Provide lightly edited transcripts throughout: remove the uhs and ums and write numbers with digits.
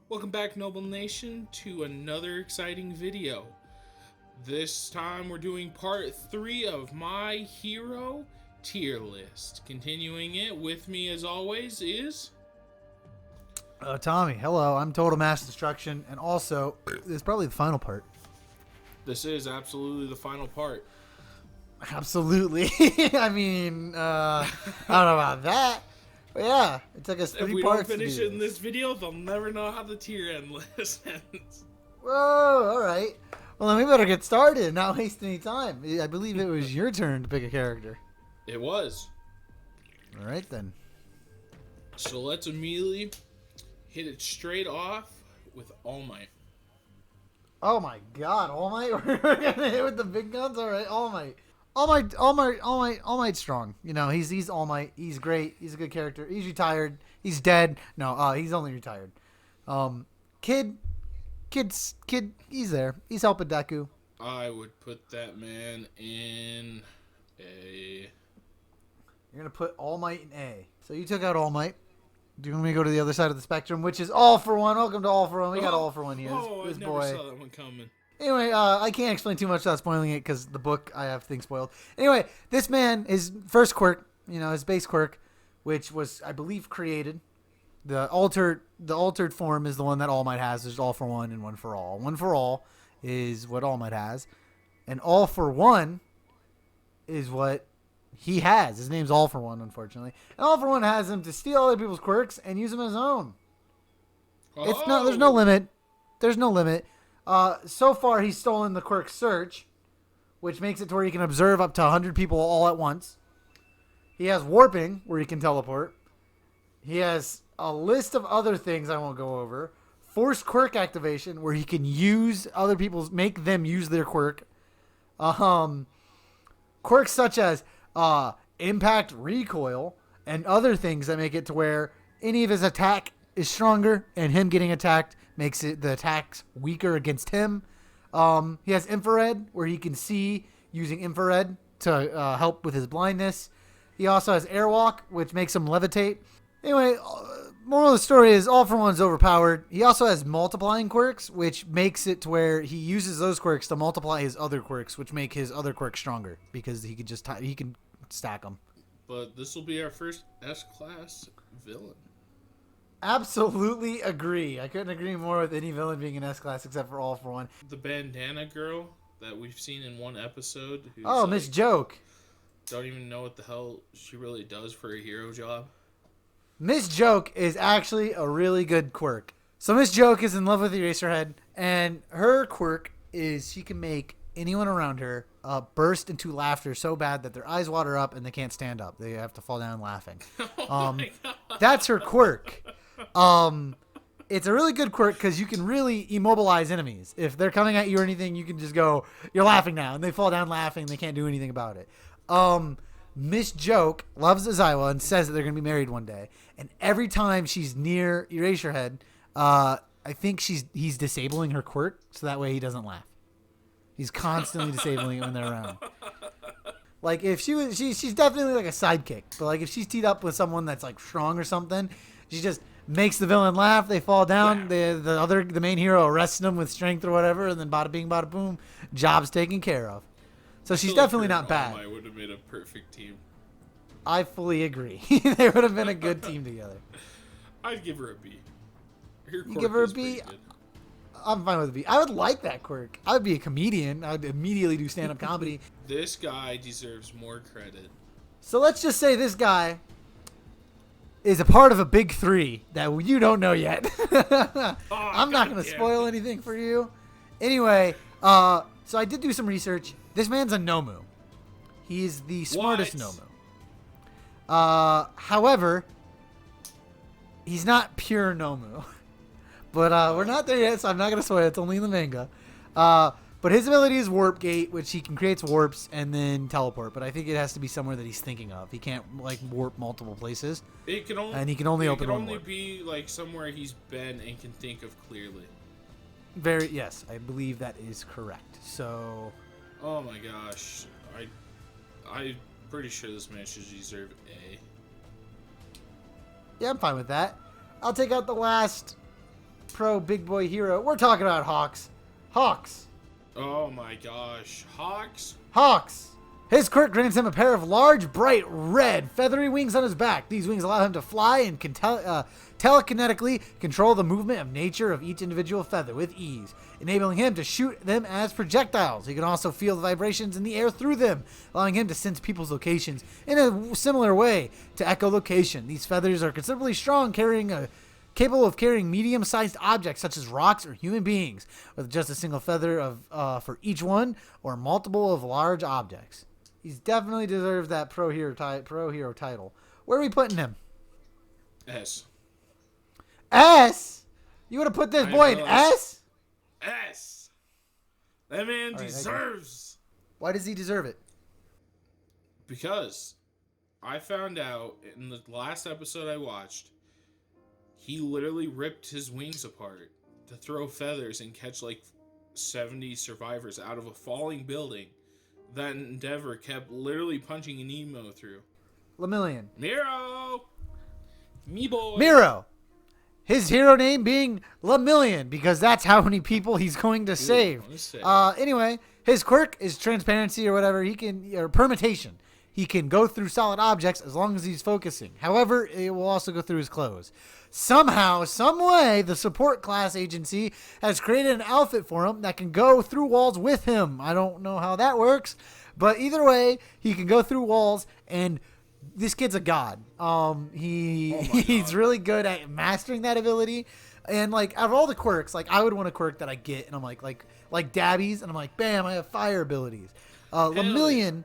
Welcome back, Noble Nation, to another exciting video. This time we're doing part 3 of my hero tier list. Continuing it with me as always is... Tommy, hello. I'm Total Mass Destruction, and also, it's probably the final part. This is absolutely the final part. Absolutely. I mean, I don't know about that. But yeah, it took us 3 If we parts don't finish to do it in this video, they'll never know how the tier end list ends. Whoa, alright. Well, then we better get started and not waste any time. I believe it was your turn to pick a character. It was. Alright then. So let's immediately hit it straight off with All Might. Oh my god, All Might? We're gonna hit with the big guns? Alright, All Might. All Might's strong. You know, he's All Might. He's great. He's a good character. He's retired. He's dead. No, he's only retired. Kid, he's there. He's helping Deku. I would put that man in a... You're gonna put All Might in A. So you took out All Might. Do you want me to go to the other side of the spectrum, which is All for One? Welcome to All for One. We got All for One here. I This never boy. saw that one coming. Anyway, I can't explain too much without spoiling it because the book, I have things spoiled. Anyway, this man, his first quirk, his base quirk, which was, I believe, created. The altered form is the one that All Might has. There's All for One and One for All. One for All is what All Might has. And All for One is what he has. His name's All for One, unfortunately. And All for One has him to steal other people's quirks and use them as his own. It's no, there's no limit. There's no limit. So far, he's stolen the quirk Search, which makes it to where he can observe up to 100 people all at once. He has Warping, where he can teleport. He has a list of other things I won't go over. Forced Quirk Activation, where he can use other people's, make them use their quirk. Quirks such as Impact Recoil and other things that make it to where any of his attack is stronger, and him getting attacked makes it the attacks weaker against him. He has Infrared, where he can see using infrared to help with his blindness. He also has Airwalk, which makes him levitate. Anyway, moral of the story is All for One's overpowered. He also has multiplying quirks, which makes it to where he uses those quirks to multiply his other quirks, which make his other quirks stronger because he could he can stack them. But this will be our first S-class villain. Absolutely agree. I couldn't agree more with any villain being an S-class except for All for One. The bandana girl that we've seen in one episode. Who's Miss Joke. Don't even know what the hell she really does for a hero job. Miss Joke is actually a really good quirk. So Miss Joke is in love with Eraserhead, and her quirk is she can make anyone around her burst into laughter so bad that their eyes water up and they can't stand up. They have to fall down laughing. That's her quirk. It's a really good quirk because you can really immobilize enemies. If they're coming at you or anything, you can just go, you're laughing now, and they fall down laughing. They can't do anything about it. Miss Joke loves Izawa and says that they're going to be married one day. And every time she's near Eraserhead, I think he's disabling her quirk so that way he doesn't laugh. He's constantly disabling it when they're around. Like if she's definitely like a sidekick, but like if she's teed up with someone that's like strong or something, she just makes the villain laugh. They fall down. The main hero arrests them with strength or whatever, and then bada bing, bada boom, job's taken care of. So she's definitely not bad. I would have made a perfect team. I fully agree. They would have been a good team together. I'd give her a B. You give her a B? I'm fine with a B. I would like that quirk. I would be a comedian. I would immediately do stand-up comedy. This guy deserves more credit. So let's just say this guy is a part of a big 3 that you don't know yet. I'm not going to spoil anything for you. Anyway, so I did do some research. This man's a Nomu. He's the smartest Nomu. However, he's not pure Nomu. But we're not there yet, so I'm not going to spoil it. It's only in the manga. But his ability is Warp Gate, which he can create warps and then teleport. But I think it has to be somewhere that he's thinking of. He can't like warp multiple places. It can only, and he can only open one warp. It can only be like somewhere he's been and can think of clearly. Yes, I believe that is correct. So... Oh my gosh. I'm pretty sure this man should deserve A. Yeah, I'm fine with that. I'll take out the last pro big boy hero. We're talking about Hawks. Hawks. Oh my gosh. Hawks? Hawks. His quirk grants him a pair of large, bright, red, feathery wings on his back. These wings allow him to fly and can telekinetically control the movement of nature of each individual feather with ease, enabling him to shoot them as projectiles. He can also feel the vibrations in the air through them, allowing him to sense people's locations in a similar way to echolocation. These feathers are considerably strong, capable of carrying medium-sized objects such as rocks or human beings, with just a single feather for each one or multiple of large objects. He's definitely deserves that pro hero title. Where are we putting him? S. S? You would have put this boy in S? S. That man deserves. Why does he deserve it? Because I found out in the last episode I watched, he literally ripped his wings apart to throw feathers and catch like 70 survivors out of a falling building. That Endeavor kept literally punching an emo through. Lemillion. Miro! Me boy! Miro! His hero name being Lemillion, because that's how many people he's going to save. Anyway, his quirk is transparency or whatever. Or permutation. He can go through solid objects as long as he's focusing. However, it will also go through his clothes. Somehow, some way, the support class agency has created an outfit for him that can go through walls with him. I don't know how that works, but either way, he can go through walls, and this kid's a god. He's really good at mastering that ability. And like out of all the quirks, like I would want a quirk that I get, and I'm like Dabby's, and I'm like, bam, I have fire abilities. Lemillion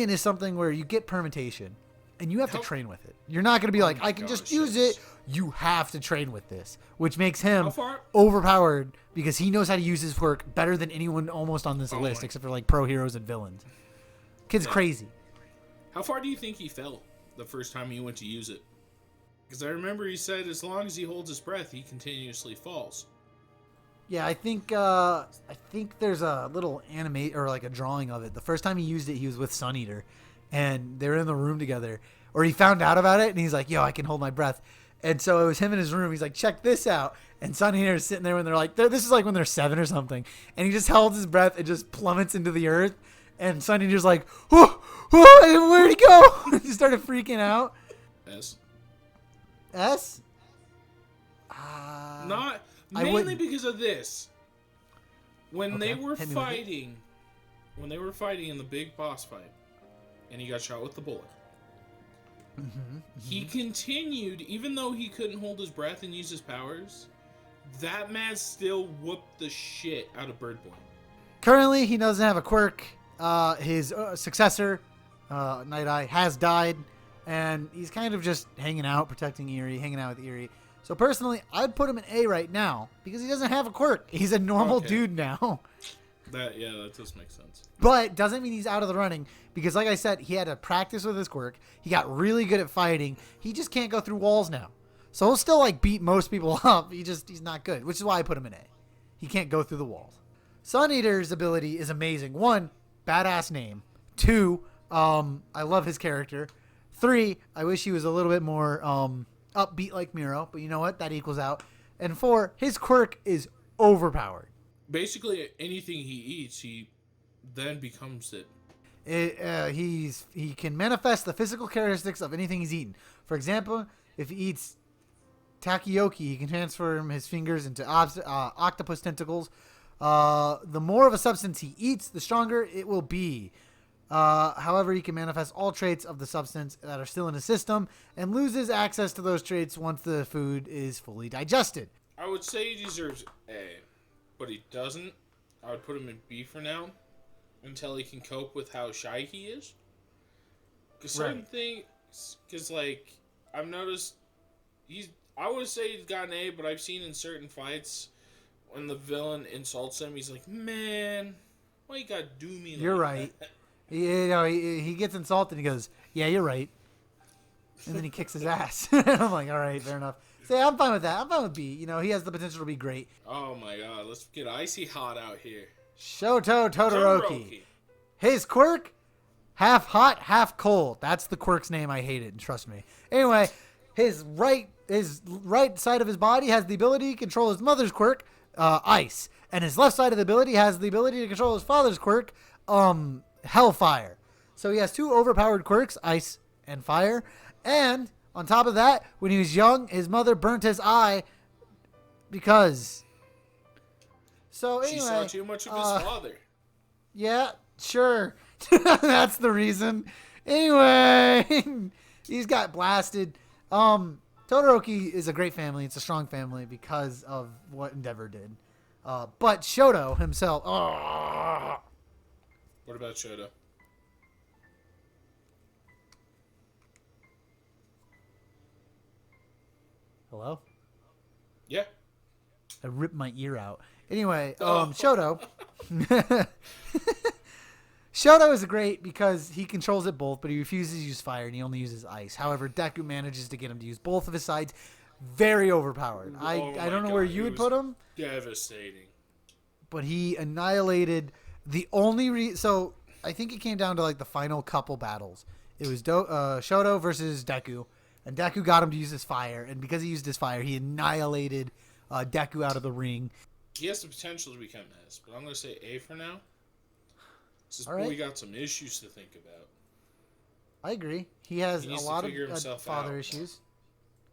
is something where you get permutation, and you have to train with it. You're not going to be like, I can just use it. You have to train with this, which makes him overpowered because he knows how to use his quirk better than anyone almost on this list, except for like pro heroes and villains. Kid's crazy. How far do you think he fell the first time he went to use it? Because I remember he said as long as he holds his breath, he continuously falls. Yeah, I think there's a little animate or like a drawing of it. The first time he used it, he was with Sun Eater, and they were in the room together. Or he found out about it, and he's like, "Yo, I can hold my breath." And so it was him in his room. He's like, "Check this out." And Sun Eater is sitting there when they're like, this is like when they're 7 or something, and he just held his breath and just plummets into the earth. And Sun Eater's like, "Whoa, where'd he go?" He started freaking out. S. S? Not mainly because of this. When they were fighting in the big boss fight, and he got shot with the bullet, he continued, even though he couldn't hold his breath and use his powers, that man still whooped the shit out of Bird Boy. Currently, he doesn't have a quirk. His successor, Night Eye, has died, and he's kind of just hanging out, protecting Eerie, hanging out with Eerie. So personally, I'd put him in A right now because he doesn't have a quirk. He's a normal dude now. That does make sense. But doesn't mean he's out of the running because, like I said, he had to practice with his quirk. He got really good at fighting. He just can't go through walls now. So he'll still like beat most people up. He's not good, which is why I put him in A. He can't go through the walls. Sun Eater's ability is amazing. 1, badass name. 2, I love his character. 3, I wish he was a little bit more upbeat like Miro, but you know what? That equals out. And 4, his quirk is overpowered. Basically, anything he eats, he then becomes it. He can manifest the physical characteristics of anything he's eaten. For example, if he eats takoyaki, he can transform his fingers into octopus tentacles. The more of a substance he eats, the stronger it will be. However, he can manifest all traits of the substance that are still in his system and loses access to those traits once the food is fully digested. I would say he deserves A, but he doesn't. I would put him in B for now until he can cope with how shy he is. Because certain things, like, I've noticed I would say he's got an A, but I've seen in certain fights when the villain insults him, he's like, "Man, why you gotta do me like You're right. that?" He gets insulted and he goes, "Yeah, you're right." And then he kicks his ass. I'm like, all right, fair enough. So yeah, I'm fine with that. I'm fine with B. You know, he has the potential to be great. Oh my god, let's get icy hot out here. Shoto Todoroki. His quirk, half hot, half cold. That's the quirk's name. I hate it, and trust me. Anyway, his his right side of his body has the ability to control his mother's quirk, ice, and his left side of the ability has the ability to control his father's quirk, hellfire. So he has two overpowered quirks, ice and fire. And on top of that, when he was young, his mother burnt his eye because. So anyway, she saw too much of his father. Yeah, sure. That's the reason. Anyway, he's got blasted. Todoroki is a great family. It's a strong family because of what Endeavor did. But Shoto himself. What about Shoto? Hello? Yeah. I ripped my ear out. Anyway, Shoto. Shoto is great because he controls it both, but he refuses to use fire and he only uses ice. However, Deku manages to get him to use both of his sides. Very overpowered. I don't know where you would put him. Devastating. But he annihilated the only so I think it came down to like the final couple battles. It was Shoto versus Deku, and Deku got him to use his fire, and because he used his fire, he annihilated Deku out of the ring. He has the potential to become S, but I'm going to say A for now. This All right. boy got some issues to think about. I agree. He has a lot of father out. issues.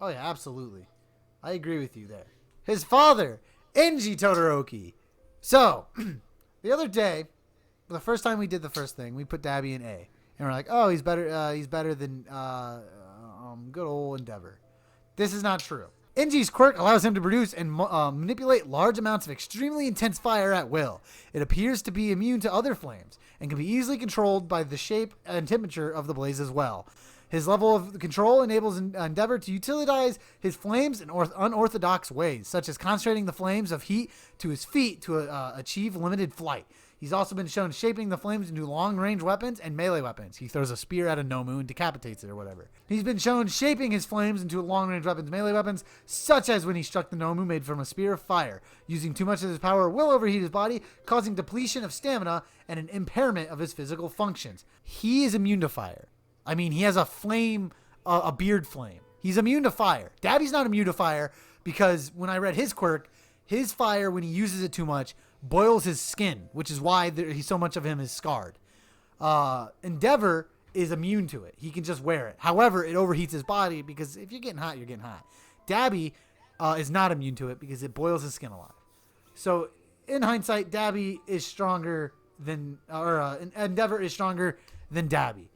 Oh yeah, absolutely. I agree with you there. His father, Enji Todoroki. So, the other day, the first time we did the first thing, we put Dabi in A, and we're like, "Oh, he's better. He's better than good old Endeavor." This is not true. Enji's quirk allows him to produce and manipulate large amounts of extremely intense fire at will. It appears to be immune to other flames and can be easily controlled by the shape and temperature of the blaze as well. His level of control enables Endeavor to utilize his flames in unorthodox ways, such as concentrating the flames of heat to his feet to achieve limited flight. He's also been shown shaping the flames into long-range weapons and melee weapons. He throws a spear at a Nomu and decapitates it or whatever. He's been shown shaping his flames into long-range weapons, melee weapons, such as when he struck the Nomu made from a spear of fire. Using too much of his power will overheat his body, causing depletion of stamina and an impairment of his physical functions. He is immune to fire. I mean, he has a flame, a beard flame. He's immune to fire. Dabi's not immune to fire because when I read his quirk, his fire, when he uses it too much, boils his skin, which is why so much of him is scarred. Endeavor is immune to it. He can just wear it. However, it overheats his body because if you're getting hot, you're getting hot. Dabi is not immune to it because it boils his skin alive. So, in hindsight, Dabi is stronger than, Endeavor is stronger than Dabi.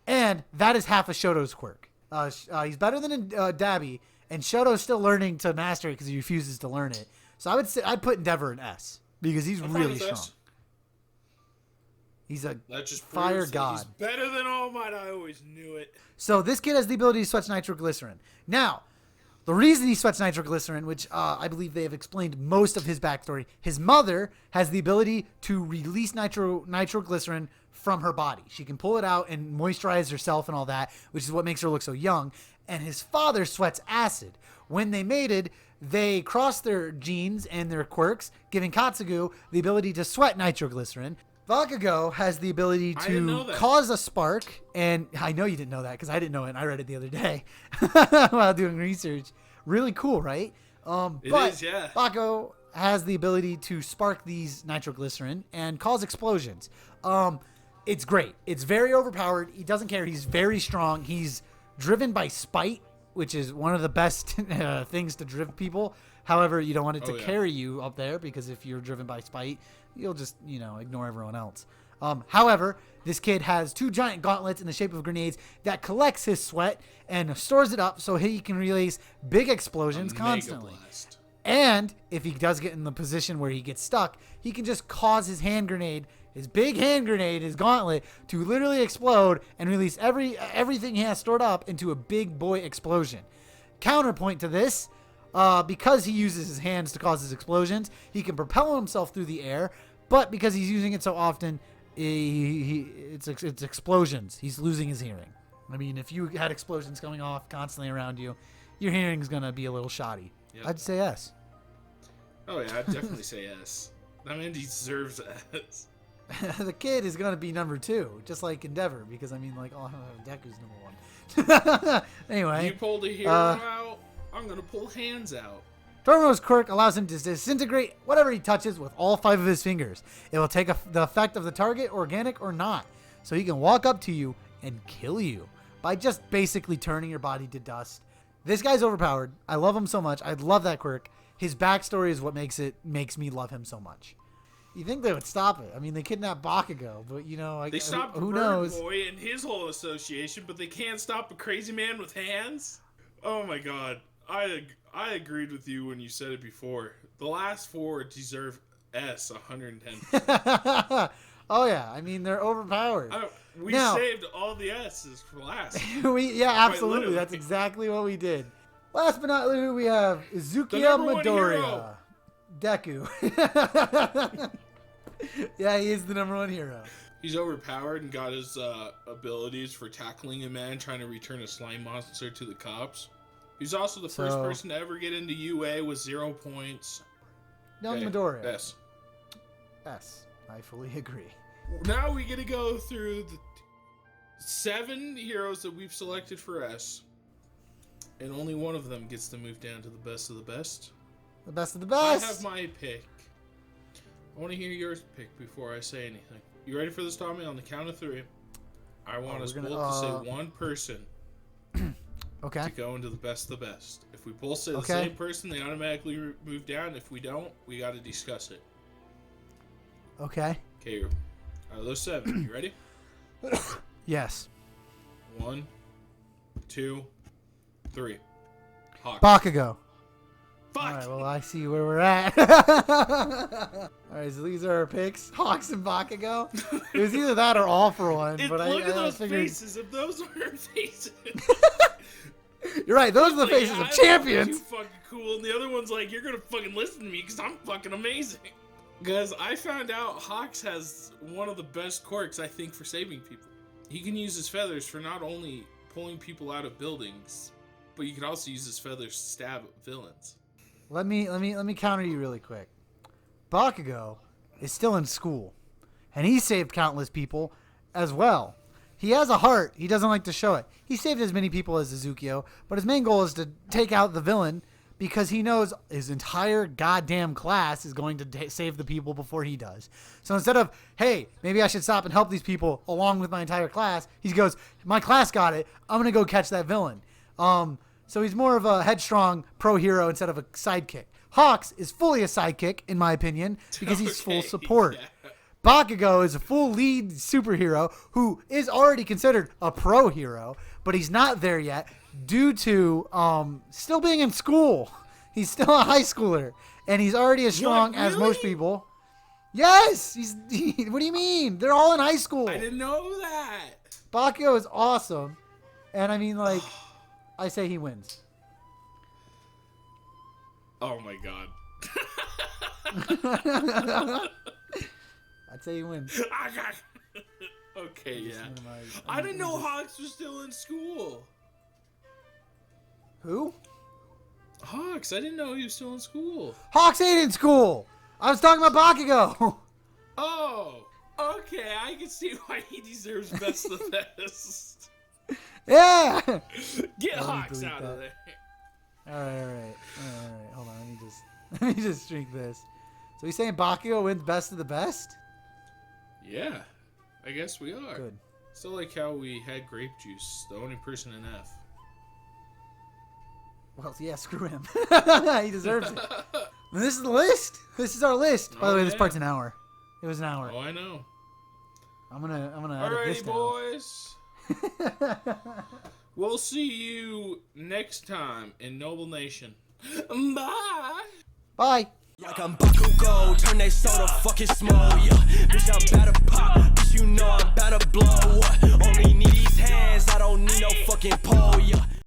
And that is half of Shoto's quirk. He's better than Dabi, and Shoto's still learning to master it because he refuses to learn it. So I'd put Endeavor in S because he's really strong. He's a fire god. He's better than All Might. I always knew it. So this kid has the ability to sweat nitroglycerin. Now, the reason he sweats nitroglycerin, which I believe they have explained most of his backstory, his mother has the ability to release nitroglycerin from her body. She can pull it out and moisturize herself and all that, which is what makes her look so young. And his father sweats acid. When they mated, they crossed their genes and their quirks, giving Katsugu the ability to sweat nitroglycerin. Bakugo has the ability to cause a spark, and I know you didn't know that because I didn't know it, and I read it the other day while doing research. Really cool, right? It is, yeah. Bakugo has the ability to spark these nitroglycerin and cause explosions. It's great. It's very overpowered. He doesn't care. He's very strong. He's driven by spite, which is one of the best things to drive people. However, you don't want it to carry you up there because if you're driven by spite, you'll just, ignore everyone else. However, this kid has two giant gauntlets in the shape of grenades that collects his sweat and stores it up so he can release big explosions constantly. Blast. And if he does get in the position where he gets stuck, he can just cause his hand grenade, his big hand grenade, his gauntlet, to literally explode and release everything he has stored up into a big boy explosion. Counterpoint to this, because he uses his hands to cause his explosions, he can propel himself through the air, but because he's using it so often, it's explosions. He's losing his hearing. I mean, if you had explosions coming off constantly around you, your hearing's going to be a little shoddy. Yep. I'd say S. Oh, yeah, I'd definitely say S. That man deserves S. The kid is going to be number 2, just like Endeavor, because, Deku's number 1. Anyway. You pulled a hero out. I'm gonna pull hands out. Dorimo's quirk allows him to disintegrate whatever he touches with all 5 of his fingers. It will take the effect of the target, organic or not, so he can walk up to you and kill you by just basically turning your body to dust. This guy's overpowered. I love him so much. I love that quirk. His backstory is what makes me love him so much. You think they would stop it? I mean, they kidnapped Bakugo, but you know, They stopped who Bird knows? Boy and his whole association, but they can't stop a crazy man with hands? Oh my god. I agreed with you when you said it before. The last 4 deserve S 110. Oh yeah, I mean they're overpowered. We Now- saved all the S's for last. Yeah, absolutely. literally. That's exactly what we did. Last but not least, we have The Izukiya number 1 Midoriya. hero. Deku. Yeah, he is the number 1 hero. He's overpowered and got his abilities for tackling a man trying to return a slime monster to the cops. He's also the first person to ever get into UA with 0 points. Young Okay, Midoriya. S. S. I fully agree. Now we get to go through the 7 heroes that we've selected for S. And only one of them gets to move down to the best of the best. The best of the I best. have my pick. I want to hear yours pick before I say anything. You ready for this, Tommy? On the count of 3, I want us both to say one person Okay. to go into the best of the best. If we both say the Okay. same person, they automatically move down. If we don't, we got to discuss it. Okay. Okay, out of those 7, you ready? Yes. 1, 2, 3. Hawk. Bakugo. Fuck! All right, well, I see where we're at. All right, so these are our picks. Hawks and Bakugo. It was either that or All for One, but Look I at those figured... faces. If those aren't faces. You're right, those are the Like, faces I'm of champions. too fucking cool, and the other one's like, you're gonna fucking listen to me because I'm fucking amazing. Because I found out Hawks has one of the best quirks, I think, for saving people. He can use his feathers for not only pulling people out of buildings, but you can also use his feathers to stab villains. Let me counter you really quick. Bakugo is still in school, and he saved countless people as well. He has a heart. He doesn't like to show it. He saved as many people as Izukiyo, but his main goal is to take out the villain because he knows his entire goddamn class is going to save the people before he does. So instead of, hey, maybe I should stop and help these people along with my entire class, he goes, my class got it. I'm going to go catch that villain. So he's more of a headstrong pro hero instead of a sidekick. Hawks is fully a sidekick, in my opinion, because he's full support. Yeah. Bakugo is a full lead superhero who is already considered a pro hero, but he's not there yet due to still being in school. He's still a high schooler, and he's already as strong as most people. Yes! What do you mean? They're all in high school. I didn't know that. Bakugo is awesome, and I mean, like, I say he wins. Oh my god. I'd say he wins. Okay, yeah. I didn't know Hawks was still in school. Who? Hawks, I didn't know he was still in school. Hawks ain't in school. I was talking about Bakugo. Oh, okay. I can see why he deserves best of the best. Yeah. Get Let me Hawks delete out of that. there. All right. Hold on. Let me just drink this. So he's saying Bakugo wins best of the best? Yeah, I guess we are. Good. Still like how we had grape juice, the only person in F. Well, yeah, screw him. He deserves it. And this is the list. This is our list. By the way, this part's an hour. It was an hour. Oh, I know. I'm gonna edit this Alrighty, down. boys. We'll see you next time in Noble Nation. Bye. Bye. Like I'm Bakugo, turn that soda fucking small, yeah. Bitch,